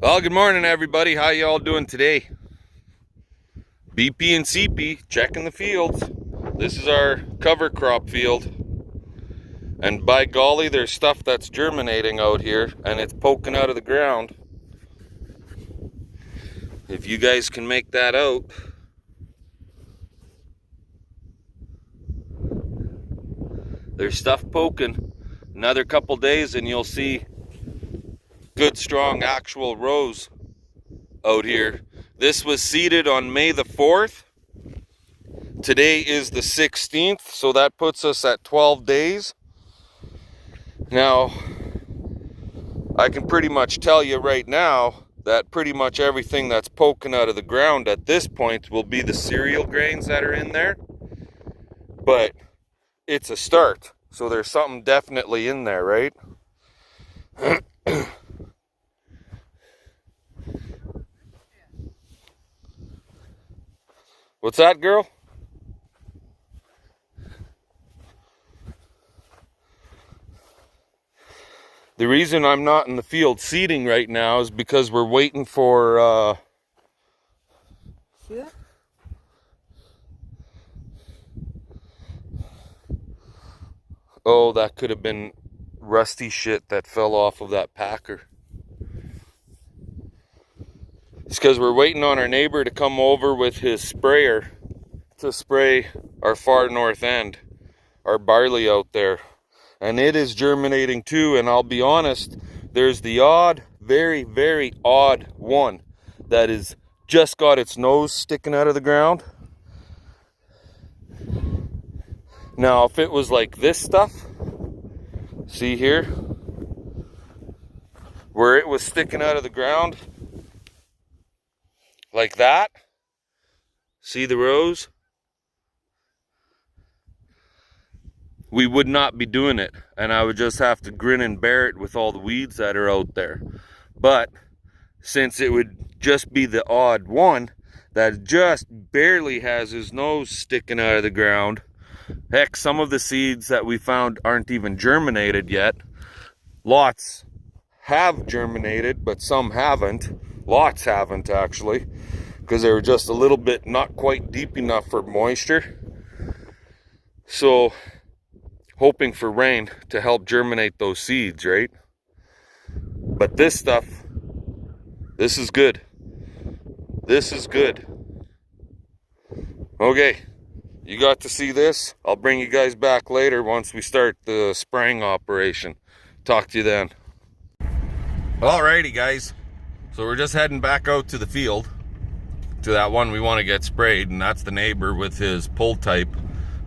Well, good morning, everybody. How you all doing today? BP and CP checking the fields. This is our cover crop field. And by golly, there's stuff that's germinating out here, and it's poking out of the ground. If you guys can make that out. There's stuff poking. Another couple days and you'll see good, strong, actual rows out here. This was seeded on May the 4th. Today is the 16th, so that puts us at 12 days. Now, I can pretty much tell you right now that pretty much everything that's poking out of the ground at this point will be the cereal grains that are in there. But it's a start, so there's something definitely in there, right? What's that, girl? The reason I'm not in the field seeding right now is because we're waiting for See that? Oh, that could have been rusty shit that fell off of that packer. It's because we're waiting on our neighbor to come over with his sprayer to spray our far north end, our barley out there. And it is germinating too, and I'll be honest, there's the odd, very, very odd one that is just got its nose sticking out of the ground. Now, if it was like this stuff, see here, where it was sticking out of the ground, like that, see the rows? We would not be doing it, and I would just have to grin and bear it with all the weeds that are out there. But since it would just be the odd one that just barely has his nose sticking out of the ground, heck, some of the seeds that we found aren't even germinated yet. Lots have germinated, but some haven't. Lots haven't, actually, because they were just a little bit not quite deep enough for moisture. So hoping for rain to help germinate those seeds, right? But this stuff, this is good. This is good. Okay, you got to see this. I'll bring you guys back later once we start the spraying operation. Talk to you then. Alrighty, guys. So we're just heading back out to the field, to that one we want to get sprayed, and that's the neighbor with his pull type.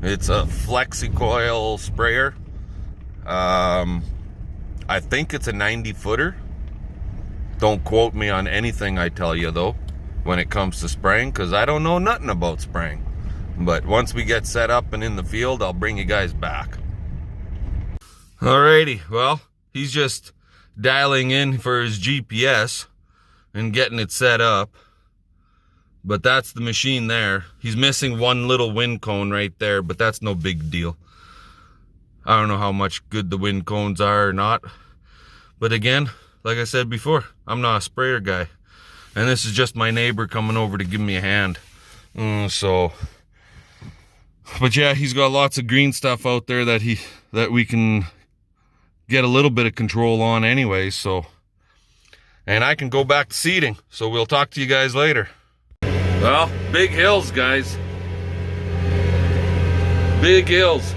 It's a flexi-coil sprayer. I think it's a 90-footer. Don't quote me on anything I tell you, though, when it comes to spraying, because I don't know nothing about spraying. But once we get set up and in the field, I'll bring you guys back. Alrighty, well, he's just dialing in for his GPS and getting it set up. But that's the machine there. He's missing one little wind cone right there, but that's no big deal. I don't know how much good the wind cones are or not. But again, like I said before, I'm not a sprayer guy. And this is just my neighbor coming over to give me a hand. But yeah, he's got lots of green stuff out there that we can get a little bit of control on anyway, so. And I can go back to seeding, so we'll talk to you guys later. Well, big hills, guys. Big hills.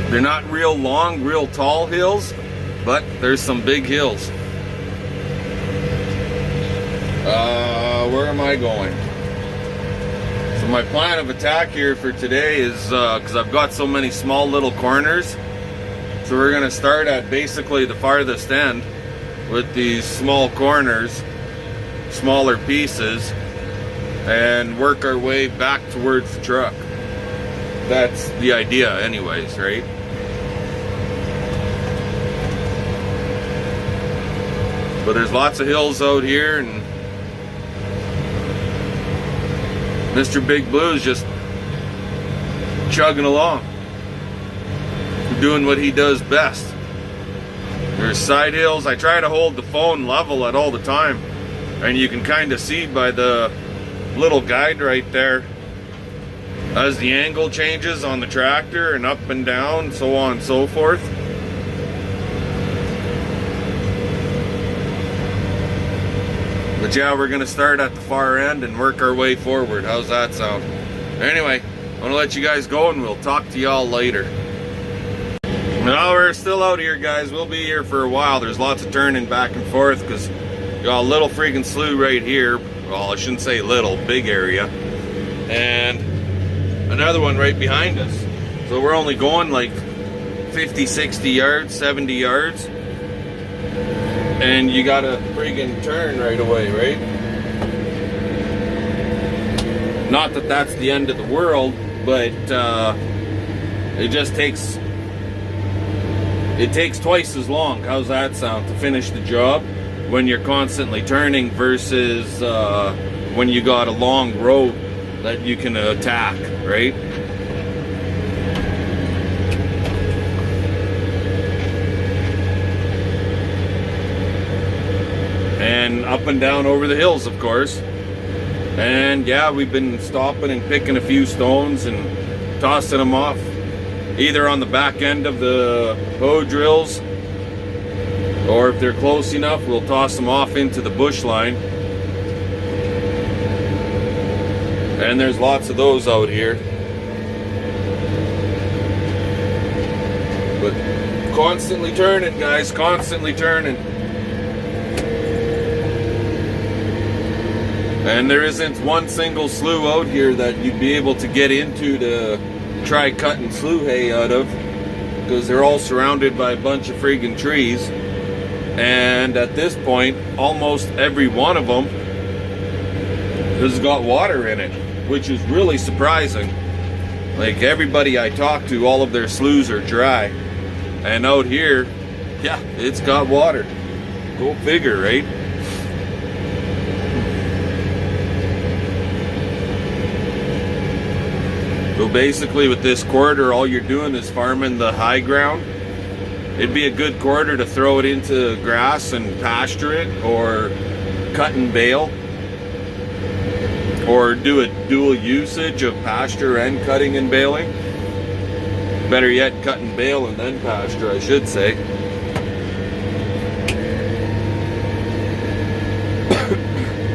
They're not real long, real tall hills, but there's some big hills. Where am I going? So my plan of attack here for today is, because I've got so many small little corners, so we're gonna start at basically the farthest end with these small corners, smaller pieces, and work our way back towards the truck. That's the idea anyways, right? But there's lots of hills out here, and Mr. Big Blue is just chugging along, doing what he does best. There's side hills. I try to hold the phone level at all the time, and you can kind of see by the little guide right there as the angle changes on the tractor and up and down, so on and so forth. But yeah, we're gonna start at the far end and work our way forward. How's that sound? Anyway, I'm gonna let you guys go and we'll talk to y'all later. No, we're still out here, guys. We'll be here for a while. There's lots of turning back and forth because you got a little freaking slough right here. Well, I shouldn't say little, big area. And another one right behind us. So we're only going like 50, 60 yards, 70 yards. And you gotta friggin' turn right away, right? Not that that's the end of the world, but it just takes twice as long. How's that sound to finish the job when you're constantly turning versus when you got a long road that you can attack, right? And up and down over the hills, of course. And yeah, we've been stopping and picking a few stones and tossing them off either on the back end of the hoe drills, or if they're close enough, we'll toss them off into the bush line. And there's lots of those out here. But constantly turning, guys, constantly turning. And there isn't one single slough out here that you'd be able to get into to try cutting slough hay out of, because they're all surrounded by a bunch of friggin' trees. And at this point, almost every one of them has got water in it, which is really surprising. Like everybody I talk to, all of their sloughs are dry. And out here, yeah, it's got water. Go figure, right? So basically with this quarter, all you're doing is farming the high ground. It'd be a good quarter to throw it into grass and pasture it, or cut and bale, or do a dual usage of pasture and cutting and baling. Better yet, cut and bale and then pasture, I should say.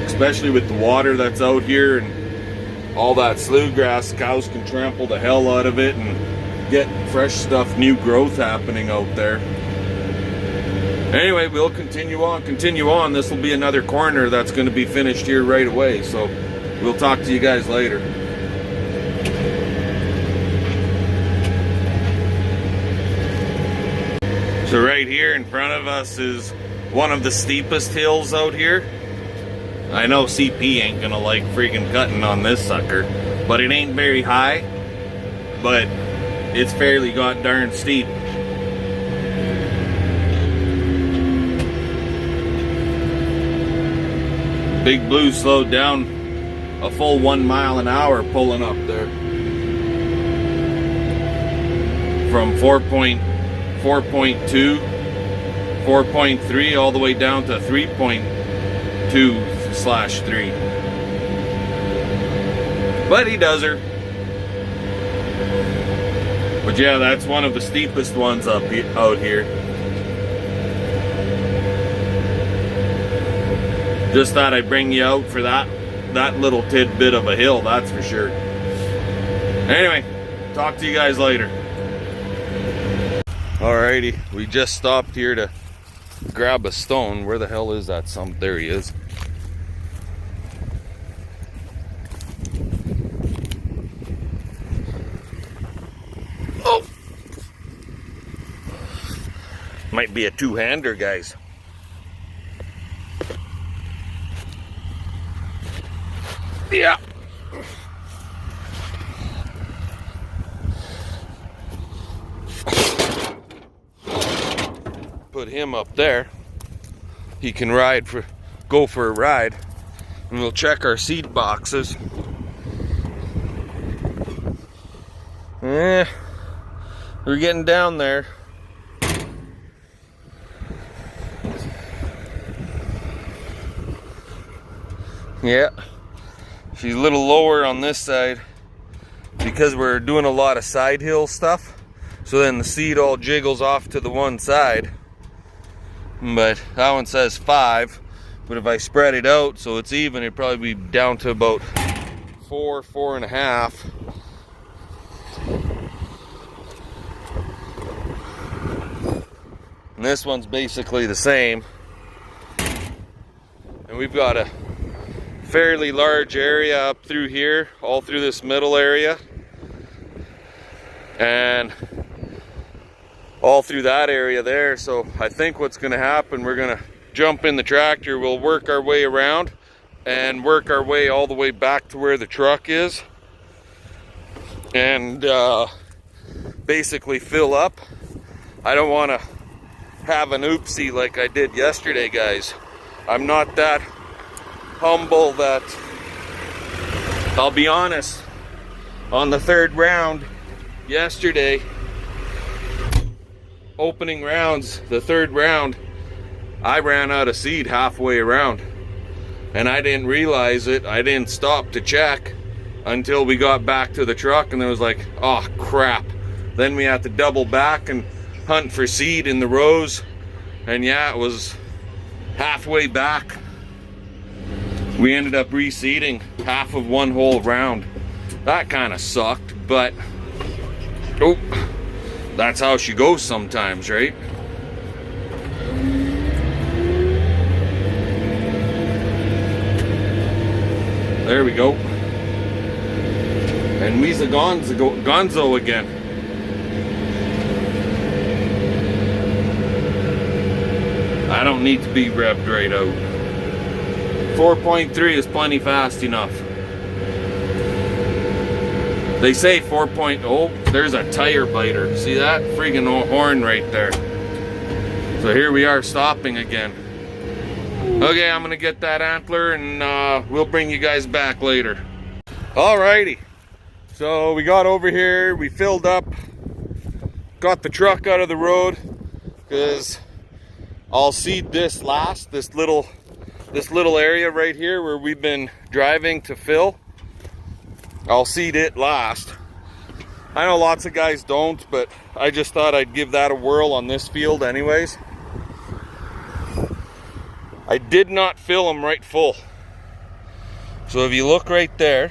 Especially with the water that's out here and all that slough grass, cows can trample the hell out of it and get fresh stuff, new growth happening out there. Anyway, we'll continue on. This will be another corner that's going to be finished here right away, so we'll talk to you guys later. So right here in front of us is one of the steepest hills out here. I know CP ain't gonna like freaking cutting on this sucker, but it ain't very high, but it's fairly god darn steep. Big Blue slowed down a full 1 mile an hour pulling up there. From 4.2, 4.3 all the way down to 3.2/3. But he does her. But yeah, that's one of the steepest ones out here. Just thought I'd bring you out for that little tidbit of a hill, that's for sure. Anyway, talk to you guys later. Alrighty, we just stopped here to grab a stone. Where the hell is that? There he is. Oh! Might be a two-hander, guys. Yeah. Put him up there. He can go for a ride. And we'll check our seed boxes. We're getting down there. Yeah, she's a little lower on this side because we're doing a lot of side hill stuff. So then the seed all jiggles off to the one side. But that one says 5. But if I spread it out so it's even, it'd probably be down to about 4, 4.5. And this one's basically the same. And we've got a fairly large area up through here, all through this middle area. And all through that area there. So I think what's going to happen, we're going to jump in the tractor, we'll work our way around and work our way all the way back to where the truck is. And basically fill up. I don't want to have an oopsie like I did yesterday, guys. I'm not that humble that, I'll be honest, on the 3rd round yesterday, opening rounds, the 3rd round, I ran out of seed halfway around and I didn't realize it. I didn't stop to check until we got back to the truck, and it was like, oh crap. Then we had to double back and hunt for seed in the rows, and yeah, it was halfway back. We ended up reseeding half of one whole round. That kind of sucked, but oh, that's how she goes sometimes, right? There we go. And we's a gonzo again. I don't need to be revved right out. 4.3 is plenty fast enough. They say 4.0, there's a tire biter. See that? Friggin' horn right there. So here we are stopping again. Okay, I'm gonna get that antler and we'll bring you guys back later. Alrighty. So we got over here, we filled up, got the truck out of the road, because I'll seed this last, this little area right here where we've been driving to fill. I'll seed it last. I know lots of guys don't, but I just thought I'd give that a whirl on this field anyways. I did not fill them right full. So if you look right there,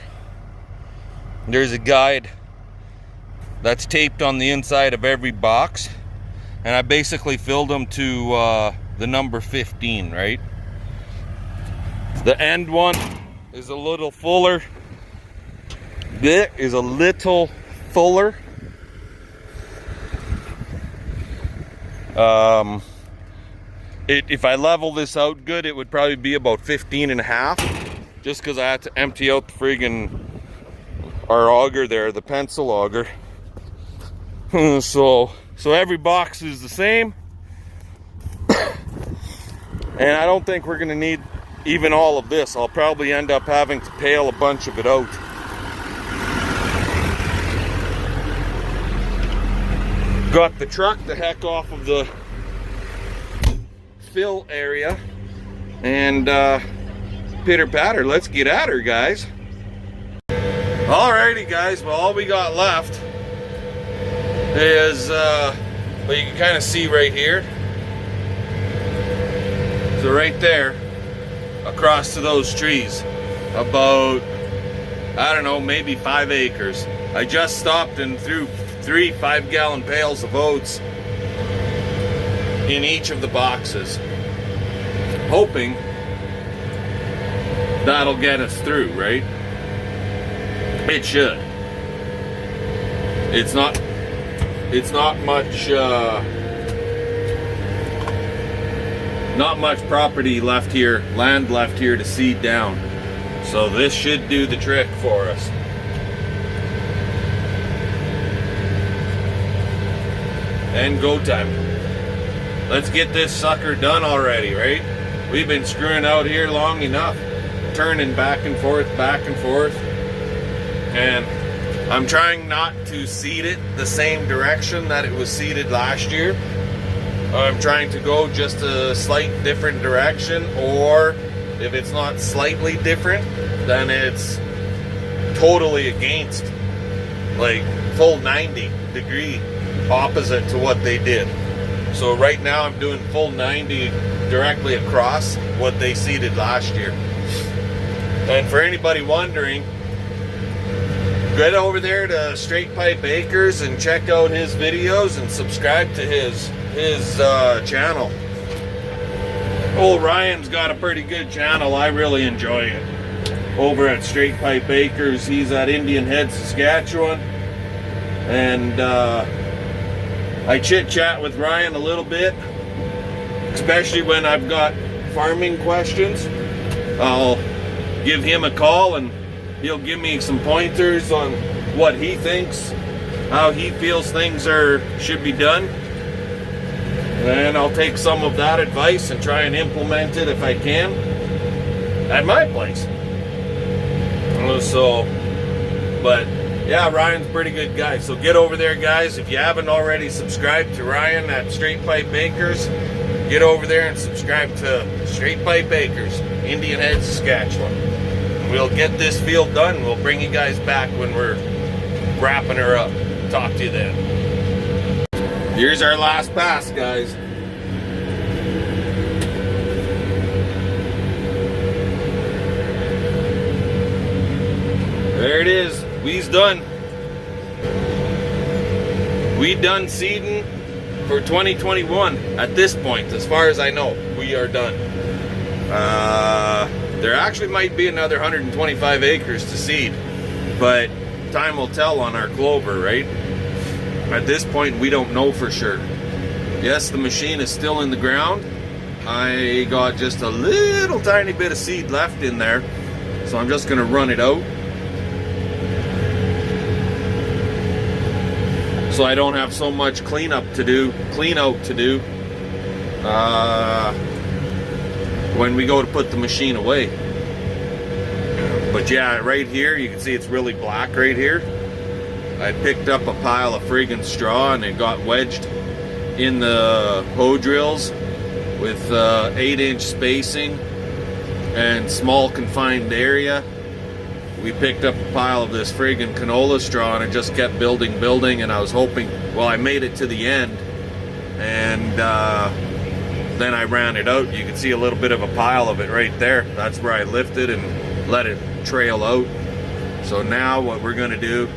there's a guide that's taped on the inside of every box. And I basically filled them to the number 15, right? The end one is a little fuller. This is a little fuller. If I level this out good, it would probably be about 15.5, just because I had to empty out the friggin' our auger there, the pencil auger. So every box is the same. And I don't think we're gonna need even all of this. I'll probably end up having to pail a bunch of it out. Got the truck the heck off of the fill area, and pitter patter, let's get at her, guys. Alrighty guys, well, all we got left is well, you can kind of see right here, so right there across to those trees, about, I don't know, maybe 5 acres. I just stopped and threw 3 5-gallon pails of oats in each of the boxes, hoping that'll get us through, right? It should. It's not much property left here, land left here to seed down. So this should do the trick for us. And go time. Let's get this sucker done already, right? We've been screwing out here long enough, turning back and forth, and I'm trying not to seed it the same direction that it was seeded last year. I'm trying to go just a slight different direction, or If it's not slightly different, then it's totally against, like full 90-degree opposite to what they did. So right now I'm doing full 90 directly across what they seeded last year. And for anybody wondering, get over there to Straight Pipe Acres and check out his videos and subscribe to his channel. Old Ryan's got a pretty good channel. I really enjoy it. Over at Straight Pipe Acres, he's at Indian Head, Saskatchewan. And I chit-chat with Ryan a little bit, especially when I've got farming questions. I'll give him a call and he'll give me some pointers on what he thinks, how he feels things should be done. And I'll take some of that advice and try and implement it if I can at my place. So, but yeah, Ryan's a pretty good guy. So get over there, guys. If you haven't already subscribed to Ryan at Straight Pipe Acres, get over there and subscribe to Straight Pipe Acres, Indian Head, Saskatchewan. We'll get this field done. We'll bring you guys back when we're wrapping her up. Talk to you then. Here's our last pass, guys. There it is. We's done. We done seeding for 2021 at this point. As far as I know, we are done. There actually might be another 125 acres to seed, but time will tell on our clover, right? At this point, we don't know for sure. Yes, the machine is still in the ground. I got just a little tiny bit of seed left in there, so I'm just gonna run it out. So I don't have so much clean out to do when we go to put the machine away. But yeah, right here, you can see it's really black right here. I picked up a pile of friggin' straw and it got wedged in the hoe drills with 8-inch spacing and small confined area. We picked up a pile of this friggin' canola straw and it just kept building, and I was hoping, well, I made it to the end and then I ran it out. You can see a little bit of a pile of it right there. That's where I lifted and let it trail out. So now what we're gonna do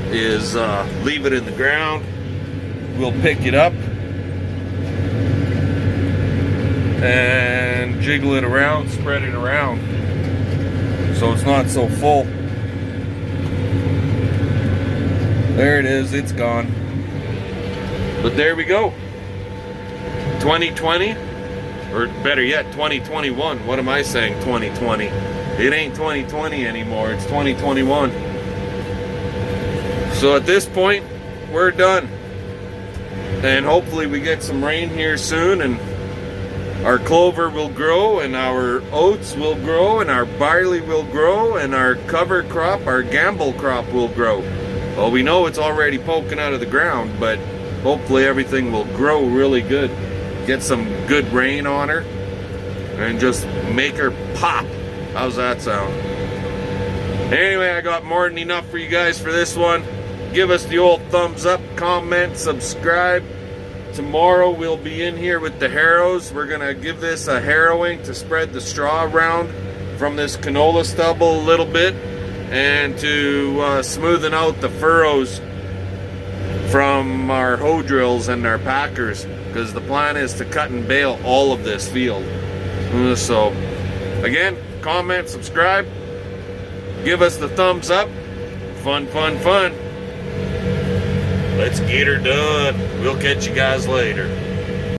is leave it in the ground. We'll pick it up and jiggle it around, spread it around so it's not so full. There it is, it's gone. But there we go. 2020, or better yet, 2021. What am I saying, 2020? It ain't 2020 anymore, it's 2021. So at this point, we're done. And hopefully we get some rain here soon and our clover will grow and our oats will grow and our barley will grow and our cover crop, our gamble crop will grow. Well, we know it's already poking out of the ground, but hopefully everything will grow really good. Get some good rain on her and just make her pop. How's that sound? Anyway, I got more than enough for you guys for this one. Give us the old thumbs up, comment, subscribe. Tomorrow we'll be in here with the harrows. We're gonna give this a harrowing to spread the straw around from this canola stubble a little bit and to smoothen out the furrows from our hoe drills and our packers, because the plan is to cut and bale all of this field. So again, comment, subscribe, give us the thumbs up. Fun, fun, fun. Let's get her done. We'll catch you guys later.